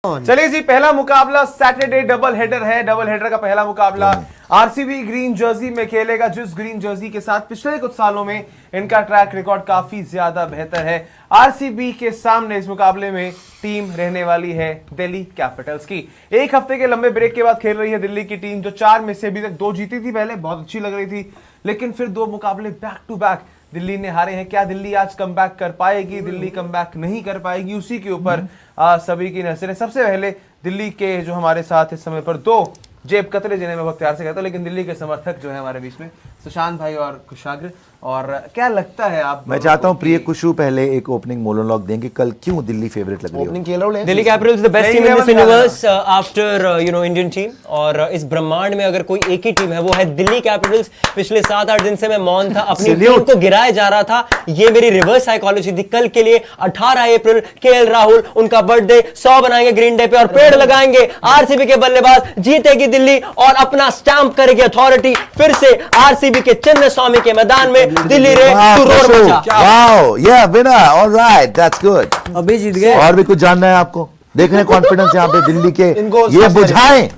चलिए जी, पहला मुकाबला सैटरडे डबल हेडर है। डबल हेडर का पहला मुकाबला आरसीबी ग्रीन जर्सी में खेलेगा, जिस ग्रीन जर्सी के साथ पिछले कुछ सालों में इनका ट्रैक रिकॉर्ड काफी ज्यादा बेहतर है। आरसीबी के सामने इस मुकाबले में टीम रहने वाली है दिल्ली कैपिटल्स की। एक हफ्ते के लंबे ब्रेक के बाद खेल रही है दिल्ली की टीम, जो 4 में से अभी तक 2 जीती थी। पहले बहुत अच्छी लग रही थी, लेकिन फिर 2 मुकाबले बैक टू बैक दिल्ली ने हारे हैं। क्या दिल्ली आज कमबैक कर पाएगी? दिल्ली कमबैक नहीं कर पाएगी, उसी के ऊपर सभी की नजरें। सबसे पहले दिल्ली के जो हमारे साथ इस समय पर 2 जेब कतरे, जिन्हें मैं बख्तियार से कहता हूं, लेकिन दिल्ली के समर्थक जो है हमारे बीच में, सुशांत भाई और कुशाग्र। और क्या लगता है आप? मैं चाहता हूं प्रिय कुशु पहले एक ओपनिंग मोनोलॉग देंगे, कल क्यों दिल्ली फेवरेट लग रही है। Delhi Capitals the best team in this universe after Indian team. और इस ब्रह्मांड में अगर कोई एक ही टीम है वो है दिल्ली कैपिटल्स। पिछले 7-8 दिन से मैं मौन था, अपनी टीम को गिराया जा रहा था। ये मेरी रिवर्स साइकोलॉजी थी। कल के लिए 18 अप्रैल केएल राहुल, उनका बर्थडे, 100 बनाएंगे ग्रीन डे पे और पेड़ लगाएंगे। आरसीबी के बल्लेबाज, जीतेगी दिल्ली और अपना स्टैंप करेगी अथॉरिटी। फिर से आरसीबी के चिन्ह स्वामी के मैदान में दिल्ली रे वाओ, या विनर, ऑलराइट, दैट्स गुड। अभी जीत गए। और भी कुछ जानना है आपको? देख रहे हैं कॉन्फिडेंस यहाँ पे दिल्ली के, ये बुझाएं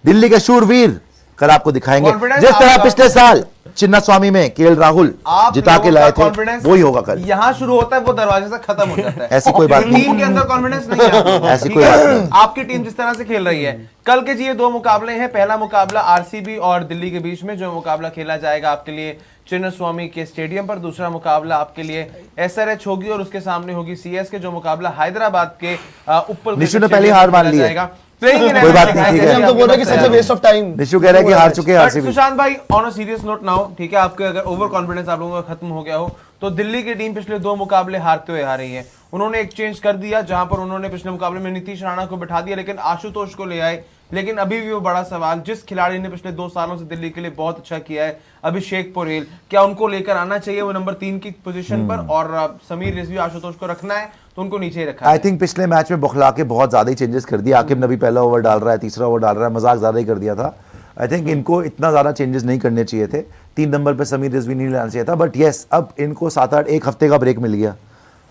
दिल्ली के शूरवीर कल आपको दिखाएंगे। जिस तरह पिछले साल चिन्ना स्वामी में केएल राहुल जिता के लाए थे, वही होगा कल। यहाँ शुरू होता है, वो दरवाजे से खत्म हो जाता है। ऐसी कोई बात नहीं, टीम के अंदर कॉन्फिडेंस नहीं है। ऐसी कोई बात नहीं। आपकी टीम जिस तरह से खेल रही है, कल के जी ये 2 मुकाबले हैं। पहला मुकाबला आरसीबी और दिल्ली के बीच में, जो मुकाबला खेला जाएगा आपके लिए चिन्ना स्वामी के स्टेडियम पर। दूसरा मुकाबला आपके लिए एसआरएच होगी और उसके सामने होगी सीएसके, जो मुकाबला हैदराबाद के उप्पल निशु ने पहले हार मान ली है। कोई बात नहीं, ठीक है। हम तो बोल रहे हैं कि such waste of time. Nishu कह रहा है कि हार चुके हैं आरसीबी। सुशांत भाई, on a serious note now, ठीक है, आपके अगर ओवर कॉन्फिडेंस आप लोगों का खत्म हो गया हो, तो दिल्ली की टीम पिछले 2 मुकाबले हारते हुए हार रही है। उन्होंने एक चेंज कर दिया, जहां पर उन्होंने पिछले मुकाबले में नीतीश राणा को बिठा दिया, लेकिन आशुतोष को ले आए। लेकिन अभी भी वो बड़ा सवाल, जिस खिलाड़ी ने पिछले 2 सालों से दिल्ली के लिए बहुत अच्छा किया है, अभिषेक पोरेल, क्या उनको लेकर आना चाहिए वो नंबर 3 की पोजीशन पर? और समीर रिजवी, आशुतोष को रखना है तो उनको नीचे ही रखा है। आई थिंक पिछले मैच में बौखला के बहुत ज्यादा ही चेंजेस कर दिया। आकिब नबी पहला ओवर डाल रहा है, तीसरा ओवर डाल रहा है, मजाक ज्यादा ही कर दिया था। आई थिंक इनको इतना ज्यादा चेंजेस नहीं करने चाहिए थे। 3 नंबर पे समीर रिजवी नहीं लाना चाहिए था। बट यस, अब इनको 7-8 एक हफ्ते का ब्रेक मिल गया।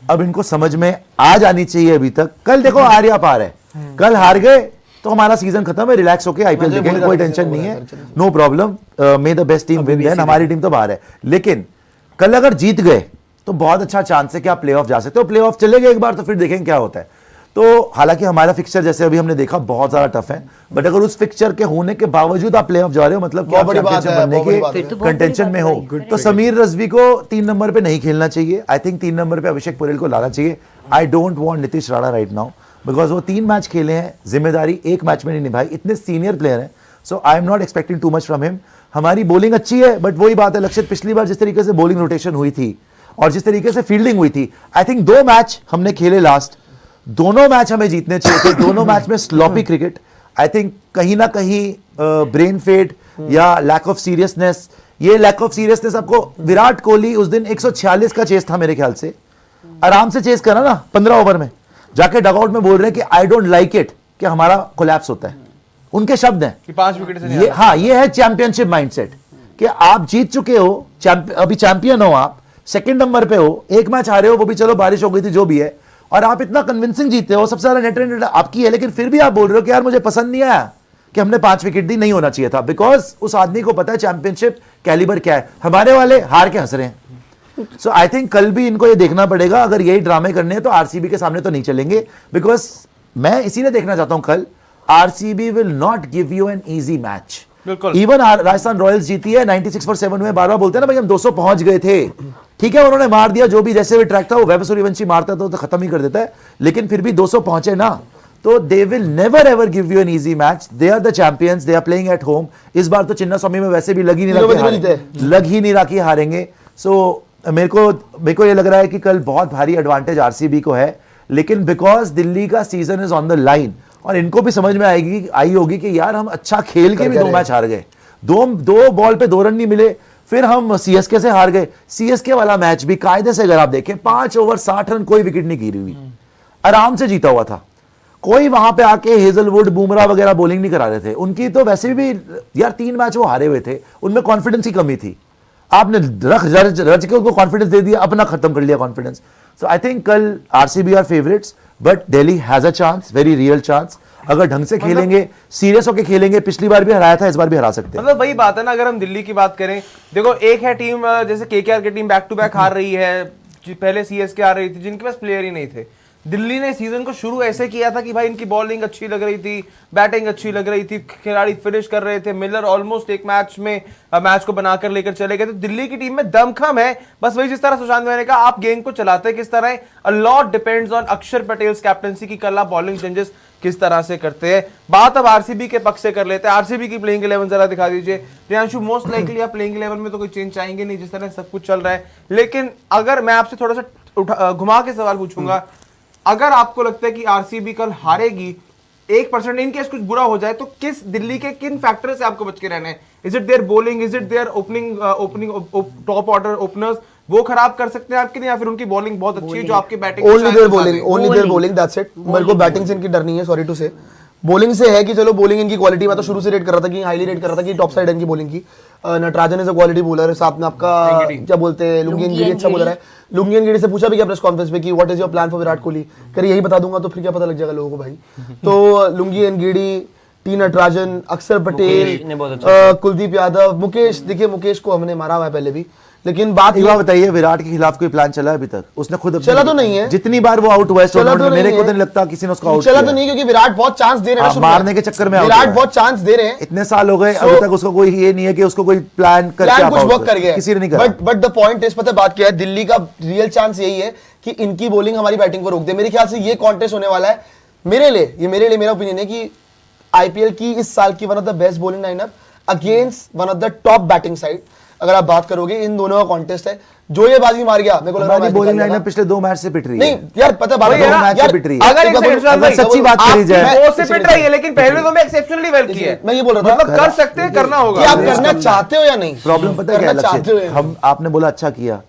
अब इनको समझ में आ जानी चाहिए। अभी तक कल देखो हार या पार है, कल हार गए तो हमारा सीजन खत्म है, रिलैक्स होके आईपीएल देखेंगे, कोई टेंशन नहीं है, no problem. May the best team win. Then हमारी टीम तो बाहर है, लेकिन कल अगर जीत गए तो बहुत अच्छा चांस है कि आप प्लेऑफ जा सकते हो। प्लेऑफ चले गए एक बार तो फिर देखेंगे क्या होता है। तो हालांकि हमारा फिक्सचर जैसे अभी हमने देखा बहुत ज्यादा टफ है, बट अगर उस फिक्सचर के होने के बावजूद आप प्लेऑफ जा रहे हो, मतलब कि आप चैंपियनशिप बनने के कंटेंशन में हो, तो समीर रिजवी को 3 नंबर पे नहीं खेलना चाहिए। आई थिंक 3 नंबर पे अभिषेक पोरेल को लाना चाहिए। I don't want Nitish Rana right now, because वो 3 मैच खेले हैं, जिम्मेदारी 1 मैच में नहीं निभाई, इतने सीनियर प्लेयर हैं। So I am not expecting too much from him. हमारी बॉलिंग अच्छी है, बट वही बात है लक्षित, पिछली बार जिस तरीके से बॉलिंग रोटेशन हुई थी और जिस तरीके से फील्डिंग हुई थी, आई थिंक 2 मैच हमने खेले लास्ट, दोनों मैच हमें जीतने चाहिए थे। दोनों मैच में स्लॉपी क्रिकेट, आई थिंक कहीं ना कहीं ब्रेन फेड या लैक ऑफ सीरियसनेस। ये लैक ऑफ सीरियसनेस आपको, विराट कोहली उस दिन 146 का चेस था मेरे ख्याल से, आराम से चेस करा ना 15 ओवर में, जाके डगआउट में बोल रहे हैं कि आई डोंट लाइक इट कि हमारा कोलैप्स होता है। उनके शब्द हैं कि 5 विकेट से ये, हाँ, ये है चैंपियनशिप माइंडसेट कि आप जीत चुके हो, अभी चैंपियन हो, आप सेकंड नंबर पे हो, 1 मैच हारे हो, वो भी चलो बारिश हो गई थी, जो भी है, और आप इतना कन्विंसिंग जीते हो, सबसे ज्यादा नेट रन आपकी है, लेकिन फिर भी आप बोल रहे हो कि यार मुझे पसंद नहीं आया कि हमने 5 विकेट दी, नहीं होना चाहिए था। बिकॉज उस आदमी को पता है चैंपियनशिप कैलिबर क्या है। हमारे वाले हार के हंस रहे हैं। सो आई थिंक कल भी इनको ये देखना पड़ेगा, अगर यही ड्रामे करने हैं तो आरसीबी के सामने तो नहीं चलेंगे। बिकॉज मैं इसीलिए देखना चाहता हूं कल, RCB will not give you an easy match. Even Rajasthan Royals जीती है 96 for 7 में, बार-बार बोलते हैं ना भाई हम 200 पहुंच गए थे, ठीक है, उन्होंने मार दिया, जो भी जैसे भी ट्रैक था वो वैभव सूर्यवंशी मारता तो खत्म ही कर देता है, लेकिन फिर भी 200 पहुंचे ना, तो they will never ever give you an easy match. They are the champions, they are playing at home. इस बार तो चिन्ना स्वामी में वैसे भी लग ही नहीं रहा कि हारेंगे। सो मेरे को ये लग रहा है कि कल बहुत भारी एडवांटेज आरसीबी को है, लेकिन बिकॉज दिल्ली का season is on the line और इनको भी समझ में आई होगी कि यार हम अच्छा खेल के भी 2 मैच हार गए, 2 बॉल पे 2 रन नहीं मिले, फिर हम सीएसके से हार गए। सीएसके वाला मैच भी कायदे से अगर आप देखें 5 ओवर 60 रन, कोई विकेट नहीं गिरी हुई, आराम से जीता हुआ था। कोई वहां पे आके हेजलवुड, बुमराह वगैरह बॉलिंग नहीं करा रहे थे। उनकी तो वैसे भी यार 3 मैच वो हारे हुए थे, उनमें कॉन्फिडेंस की कमी थी। आपने रच के उनको कॉन्फिडेंस दे दिया, अपना खत्म कर लिया कॉन्फिडेंस। सो आई थिंक कल RCB are favourites, but Delhi has a chance, very real chance. अगर ढंग से खेलेंगे, सीरियस होकर खेलेंगे, पिछली बार भी हराया था, इस बार भी हरा सकते हैं। मतलब वही बात है ना, अगर हम दिल्ली की बात करें, देखो एक है टीम जैसे केकेआर की टीम बैक टू बैक हार रही है, पहले सीएसके आ रही थी जिनके पास प्लेयर ही नहीं थे। दिल्ली ने सीजन को शुरू ऐसे किया था कि भाई इनकी बॉलिंग अच्छी लग रही थी, बैटिंग अच्छी लग रही थी, खिलाड़ी फिनिश कर रहे थे, मिलर ऑलमोस्ट एक मैच में मैच को बनाकर लेकर चले गए। तो दिल्ली की टीम में दमखम है, बस वही जिस तरह सुशांत मैंने कहा, आप गेंद को चलाते किस तरह, अ लॉट डिपेंड्स ऑन अक्षर पटेल्स कैप्टनसी की, कल आप बॉलिंग चेंजेस किस तरह से करते हैं। बात अब आरसीबी के पक्ष से कर लेते हैं। आरसीबी की प्लेइंग 11 जरा दिखा दीजिए प्रियांशु। मोस्ट लाइकली आप प्लेइंग 11 में तो कोई चेंज चाहेंगे नहीं जिस तरह सब कुछ चल रहा है, लेकिन अगर मैं आपसे थोड़ा सा घुमा के सवाल पूछूंगा, अगर आपको लगता है कि आरसीबी कल हारेगी 1% इन केस कुछ बुरा हो जाए, तो किस दिल्ली के किन फैक्टर से आपको बच के रहना है? Is it their bowling, is it their opening top order openers, वो खराब कर सकते हैं आपके लिए, या फिर उनकी बॉलिंग बहुत अच्छी है जो आपकी batting only their bowling that's it. मेरे को बैटिंग से इनकी डर नहीं है, सॉरी टू से। बॉलिंग से है कि चलो बॉलिंग इनकी क्वालिटी, मैं तो शुरू से रेट कर रहा था कि हाईली रेट कर रहा था कि टॉप साइड इनकी बॉलिंग की। Natarajan is a quality bowler, साथ में आपका क्या बोलते हैं लुंगी एनगिडी अच्छा बॉलर है। लुंगी एनगिडी से पूछा भी क्या प्रेस कॉन्फ्रेंस पे कि what is your plan for Virat Kohli, करिए यही बता दूंगा तो फिर क्या पता लग जाएगा लोगों को भाई। तो लुंगी एनगिडी, टी नटराजन, अक्षर पटेल, कुलदीप यादव, मुकेश, देखिए मुकेश को हमने मारा हुआ है पहले भी, लेकिन बात एक बात बताइए, विराट के खिलाफ कोई प्लान चला है अभी तक? उसने खुद चला तो नहीं है, जितनी बार वो आउट हुआ है टूर्नामेंट में, मेरे को तो नहीं लगता किसी ने उसको आउट चला तो नहीं, क्योंकि विराट बहुत चांस दे रहे हैं मारने के चक्कर में, विराट बहुत चांस दे रहे हैं। इतने साल हो गए अभी तक उसको कोई ये नहीं है कि उसको कोई प्लान करके कुछ वर्क कर गया, किसी ने नहीं करा। बट द पॉइंट इस पता बात क्या है, दिल्ली का रियल चांस यही है कि इनकी बॉलिंग हमारी बैटिंग को रोक दे। मेरे ख्याल से ये कॉन्टेस्ट होने वाला है मेरे लिए मेरा ओपिनियन है कि आईपीएल की इस साल की one of the best bowling lineup against one of the top batting side. अगर आप बात करोगे इन दोनों का कॉन्टेस्ट है, जो ये बाजी मार गया मेरे को लग रहा है बॉलिंग लाइनअप पिछले 2 मैच से पिट रही है। नहीं यार पता बात है, मैच से पिट रही है। अगर सच्ची बात करी जाए, वो से पिट रही है, लेकिन पहले तो मैं एक्सेप्शनली वेल किया है। मैं ये बोल रहा था, मतलब कर सकते हैं, करना होगा। कि आप करना चाहते हो या नहीं। प्रॉब्लम पता है क्या लक्ष्य, हम आपने बोला अच्छा किया,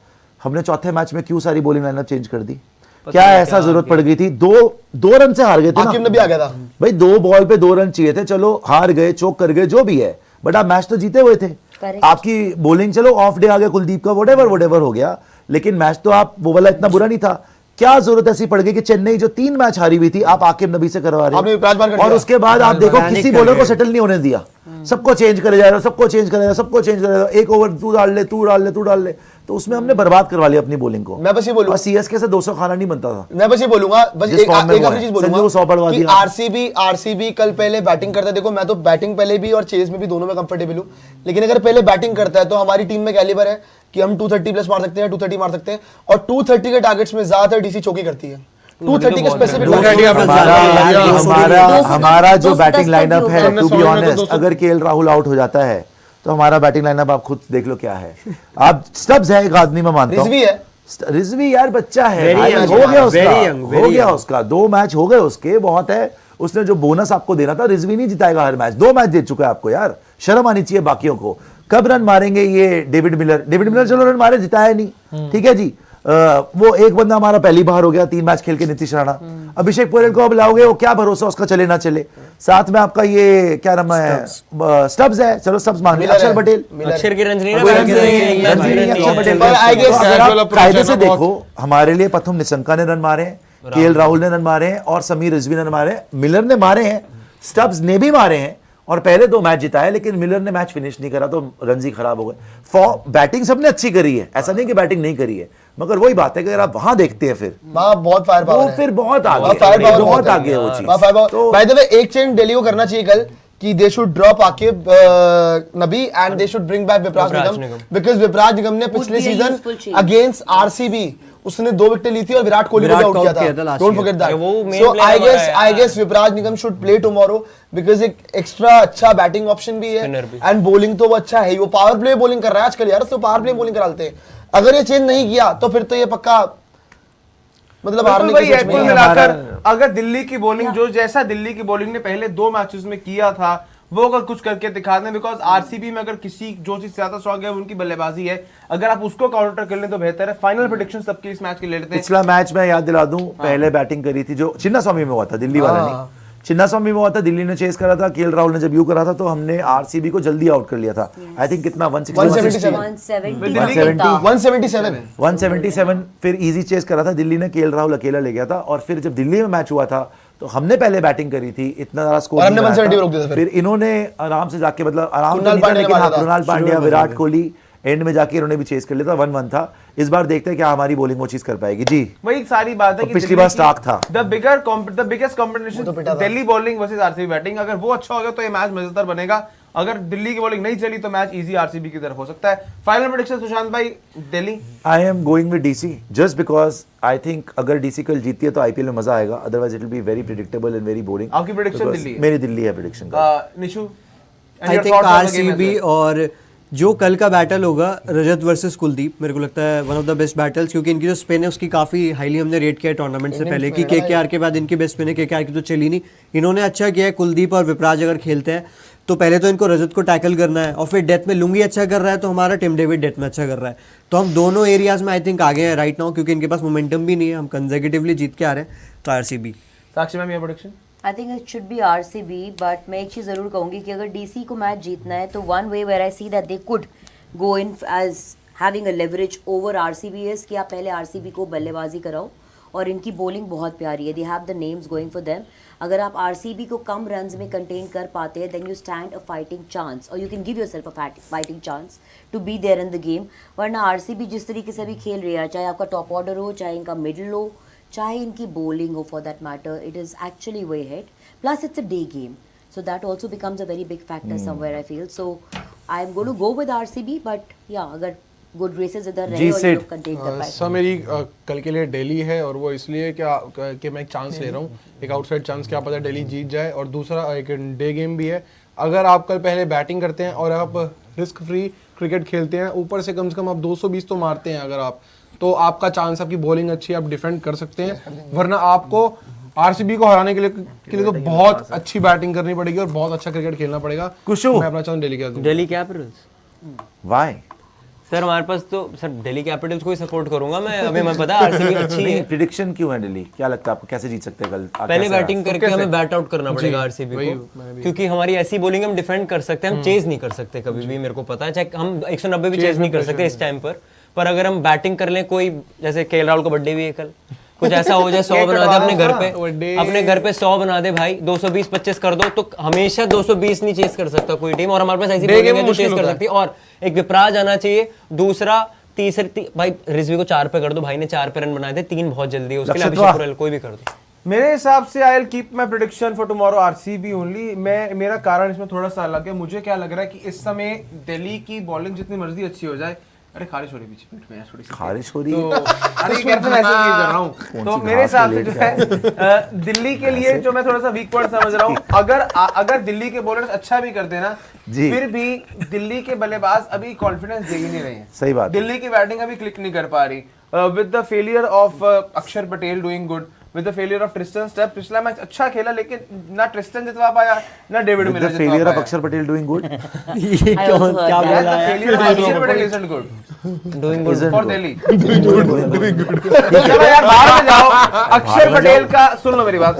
हमने चौथे मैच में क्यों सारी बॉलिंग लाइनअप चेंज कर दी? क्या ऐसा जरूरत पड़ गई थी? दो रन से हार गए थे आकिब नबी आ गया था भाई, 2 बॉल पे 2 रन चाहिए थे, चलो हार गए, चोक कर गए, जो भी है, बट आप मैच तो जीते हुए थे। आपकी बॉलिंग चलो ऑफ डे आ गया कुलदीप का, व्हाटएवर हो गया, लेकिन मैच तो आप वो वाला इतना बुरा नहीं था। क्या जरूरत ऐसी पड़ गई कि चेन्नई जो 3 मैच हारी हुई थी आप आकिब नबी से करवा रहे हैं, और उसके बाद आप देखो किसी बॉलर को सेटल नहीं होने दिया, सबको चेंज करे जा रहा, सबको चेंज करेगा, एक ओवर तू डाल ले, तो उसमें हमने बर्बाद करवा लिया अपनी बॉलिंग को। मैं बस ये बोलूंगा, सीएसके से 200 खाना नहीं बनता था। मैं बस ये बोलूंगा, बस एक आखिरी चीज बोलूंगा कि दिया। आरसीबी कल पहले बैटिंग करता है। देखो मैं तो बैटिंग पहले भी और चेज में भी दोनों में कंफर्टेबल हूं, लेकिन अगर पहले बैटिंग करता है तो हमारी टीम में कैलिबर है कि हम 230 प्लस मार सकते हैं, 230 मार सकते हैं, और 230 के टारगेट्स में ज्यादातर डीसी चौकी करती है। 230 के स्पेसिफिक हमारा जो बैटिंग लाइनअप है, टू बी ऑनेस्ट, अगर केएल राहुल आउट हो जाता है तो हमारा बैटिंग लाइनअप आप खुद देख लो क्या है। आप स्टब्स है एक आदमी में मानता हूं, रिजवी यार बच्चा है, हो गया उसका 2 मैच हो गए उसके, बहुत है। उसने जो बोनस आपको देना था, रिजवी नहीं जिताएगा हर मैच, 2 मैच दे चुका है आपको यार, शर्म आनी चाहिए बाकियों को। कब रन मारेंगे ये डेविड मिलर चलो रन मारे, जिताया नहीं, ठीक है जी। वो एक बंदा हमारा पहली बार हो गया 3 मैच खेल के, नीतीश राणा। अभिषेक पोरेल को अब लाओगे, वो क्या भरोसा उसका चले ना चले। साथ में आपका ये क्या नाम है, स्टब्स है, चलो स्टब्स मान लिया, अक्षर पटेल, अक्षर की रंजनी कायदे से देखो, हमारे लिए प्रथम निशंका ने रन मारे हैं, केएल राहुल ने रन मारे हैं, और समीर रिजवी ने रन मारे हैं, मिलर ने मारे हैं, स्टब्स ने भी मारे हैं, और पहले 2 मैच जिताए, लेकिन मिलर ने मैच फिनिश नहीं करा तो रन ही खराब हो गए। बैटिंग सबने अच्छी करी है, ऐसा नहीं कि बैटिंग नहीं करी है, मगर वही बात है कि अगर आप वहां देखते हैं फिर बहुत फायर पावर है, फिर बहुत आगे है वो चीज। तो बाय द वे एक चेंज दिल्ली को करना चाहिए कल कि they should drop Aqib Nabi and they should bring back Vipraj Nigam, because Vipraj Nigam ने पिछले सीजन अगेंस्ट आरसीबी उसने 2 विकेट ली थी और विराट कोहली को आउट किया था, don't forget that. So I guess Vipraj Nigam should play tomorrow, because एक एक्स्ट्रा अच्छा बैटिंग ऑप्शन भी है, एंड बॉलिंग तो वो अच्छा है, वो पावर प्ले बॉलिंग कर रहा है आजकल यार, उसको पावर प्ले बॉलिंग कराते हैं। अगर ये चेंज नहीं किया तो फिर तो ये पक्का मतलब हारने की सोच में मिलाकर, अगर दिल्ली की बॉलिंग जो जैसा दिल्ली की बॉलिंग ने पहले 2 मैचेस में किया था वो अगर कुछ करके दिखा दें, बिकॉज आरसीबी में अगर किसी जो चीज ज्यादा स्ट्रांग है उनकी बल्लेबाजी है, अगर आप उसको काउंटर कर लें तो बेहतर है। फाइनल प्रेडिक्शन सबके इस मैच के ले लेते हैं। पिछला मैच में याद दिला दूं, पहले बैटिंग करी थी जो चिन्नास्वामी में हुआ था, दिल्ली वाला नहीं, चिन्नास्वामी में हुआ था, दिल्ली ने चेस करा था, केएल राहुल ने जब यू करा था तो हमने आरसीबी को जल्दी आउट कर लिया था। आई थिंक कितना 177 फिर इजी चेस करा था दिल्ली ने, केएल राहुल अकेला ले गया था। और फिर जब दिल्ली में मैच हुआ था तो हमने पहले बैटिंग करी थी, इतना ज्यादा स्कोर हमने 170 पे रोक दिया था। फिर इन्होंने आराम से जाके, मतलब आराम कृणाल से लेकिन पांड्या कृणाल पांड्या, विराट कोहली एंड में जाके इन्होंने भी चेस कर लिया था, 1-1 था। इस बार देखते हैं क्या हमारी बॉलिंग वो चीज कर पाएगी। जी वही सारी बात है कि पिछली बार स्टार्क था। The biggest competition Delhi bowling versus RCB batting. अगर वो अच्छा हो गया तो ये मैच मजेदार बनेगा। अगर दिल्ली की बॉलिंग नहीं चली तो मैच इजी आरसीबी की तरफ हो सकता है। फाइनल प्रेडिक्शन सुशांत भाई, Delhi. I am going with DC just because I think अगर डीसी कल जीतती है तो आईपीएल में मजा आएगा, otherwise it will be very predictable and very boring. आपकी प्रेडिक्शन दिल्ली है? मेरी दिल्ली है prediction. Nishu, I think RCB, और जो कल का बैटल होगा रजत वर्सेस कुलदीप, मेरे को लगता है one of the best battles, क्योंकि इनकी जो स्पिन है उसकी काफ़ी हाईली हमने रेट किया है टूर्नामेंट से पहले कि केकेआर के बाद इनकी बेस्ट स्पिन है। केकेआर की तो चली नहीं, इन्होंने अच्छा किया है। कुलदीप और विपराज अगर खेलते हैं तो पहले तो इनको रजत को टैकल करना है, और फिर डेथ में लुंगी अच्छा कर रहा है तो हमारा टिम डेविड डेथ में अच्छा कर रहा है। तो हम दोनों एरियाज में आई थिंक आगे हैं राइट नाउ, क्योंकि इनके पास मोमेंटम भी नहीं है, हम कंसेक्यूटिवली जीत के आ रहे हैं। तो आरसीबी। साक्षी मैम, ये prediction? I think it should be RCB, but मैं एक चीज़ ज़रूर कहूँगी कि अगर डीसी को मैच जीतना है तो one way where I see that they could go in as having a leverage over RCB is कि आप पहले आरसीबी को बल्लेबाजी कराओ, और इनकी बॉलिंग बहुत प्यारी है, they have the names going for them. अगर आप आरसीबी को कम रन्स में कंटेन कर पाते हैं then you stand a fighting chance, और you can give yourself a fighting chance to be there in the game. वरना आरसीबी जिस तरीके से भी खेल रही है, चाहे आपका टॉप ऑर्डर हो, चाहे इनका मिडिल हो, चाहे इनकी बॉलिंग हो for that matter, it is actually way head. Plus it's a day game, so that also becomes a very big factor somewhere I feel. So I'm going to go with RCB, but yeah, अगर good races इधर रहे और ये लोग contain कर पाए। Sir मेरी कल के लिए दिल्ली है, और वो इसलिए कि मैं एक चांस ले रहा हूँ, एक आउटसाइड चांस, क्या पता दिल्ली जीत जाए। और दूसरा एक डे गेम भी है, अगर आप कल पहले बैटिंग करते हैं और आप रिस्क फ्री क्रिकेट खेलते हैं, ऊपर से कम आप 220 तो मारते हैं अगर आप, तो आपका चांस, आपकी बॉलिंग अच्छी है, आप डिफेंड कर सकते हैं। वरना आपको आरसीबी को हराने के लिए तो बहुत अच्छी बैटिंग करनी पड़ेगी और बहुत अच्छा क्रिकेट खेलना पड़ेगा। कुशु, मैं अपना चांस दिल्ली का दूं। दिल्ली कैपिटल्स। व्हाई? सर हमारे पास तो सर दिल्ली कैपिटल्स को ही सपोर्ट करूंगा मैं। अभी मैं पता है आरसीबी अच्छी है। प्रेडिक्शन क्यों है दिल्ली? क्या लगता है आपको कैसे जीत सकते हैं कल? पहले बैटिंग करके हमें बैट आउट करना पड़ेगा आरसीबी को, क्योंकि हमारी ऐसी बॉलिंग हम डिफेंड कर सकते हैं, हम चेज नहीं कर सकते कभी भी। मेरे को पता है, चाहे हम 190 भी चेज नहीं कर सकते इस टाइम पर अगर हम बैटिंग कर लें, कोई जैसे केएल राहुल का बर्थडे भी है कल, कुछ ऐसा हो जाए 100 बना दे अपने घर पे 100 बना दे भाई, 220-25 कर दो, तो हमेशा 220 नहीं चेस कर सकता कोई टीम, और हमारे पास ऐसी बॉलिंग है जो चेस कर सकती है। और एक विपराज आना चाहिए, दूसरा भाई रिजवी को 4 पे कर दो, भाई ने 4 पे रन बनाए थे, 3 बहुत जल्दी है, उसके लिए अभिषेक पुरोहित कोई भी कर दो। मेरे हिसाब से I will keep my prediction for tomorrow RCB only. मेरा कारण इसमें थोड़ा सा अलग है। मुझे क्या लग रहा है कि इस समय दिल्ली की बॉलिंग जितनी मर्जी अच्छी हो जाए, अरे खारिश हो रही पीछे पेट में थोड़ी सी खारिश हो रही तो अरे कैप्टन ऐसे ही कर रहा हूँ, तो मेरे हिसाब से जो है दिल्ली के लिए जो मैं थोड़ा सा वीक पॉइंट समझ रहा हूँ, अगर दिल्ली के बॉलर्स अच्छा भी करते ना, फिर भी दिल्ली के बल्लेबाज अभी कॉन्फिडेंस दे ही नहीं रहे हैं। सही बात। दिल्ली की बैटिंग अभी क्लिक नहीं कर पा रही, विद द फेलियर ऑफ अक्षर Patel doing good, with the failure of Tristan Stepp। पिछला मैच अच्छा खेला लेकिन ना ट्रिस्टन जितवा पाया ना डेविड मिलर जितवा पाया। फेलियर ऑफ अक्षर पटेल डूइंग गुड। ये क्या बोला है? फेलियर ऑफ अक्षर Patel isn't good doing good for Delhi। चलो यार बाहर में जाओ। अक्षर पटेल का सुन लो मेरी बात,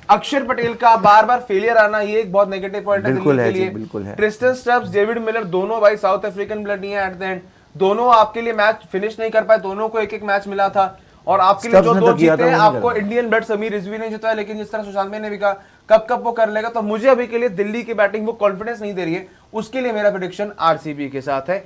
अक्षर पटेल का बार-बार फेलियर आना ये एक बहुत नेगेटिव पॉइंट है दिल्ली के लिए। बिल्कुल है। ट्रिस्टन स्टेप्स, डेविड मिलर दोनों भाई साउथ अफ्रीकन ब्लड नहीं है एट द एंड, दोनों आपके लिए मैच फिनिश नहीं कर पाए, दोनों को एक-एक मैच मिला था। और आपके लिए जो 2 जीते हैं, आपको इंडियन ब्लड समीर रिजवी ने जिताया, लेकिन जिस तरह सुशांत भाई ने भी कहा कब वो कर लेगा। तो मुझे अभी के लिए दिल्ली की बैटिंग वो कॉन्फिडेंस नहीं दे रही है, उसके लिए मेरा प्रेडिक्शन आरसीबी के साथ है।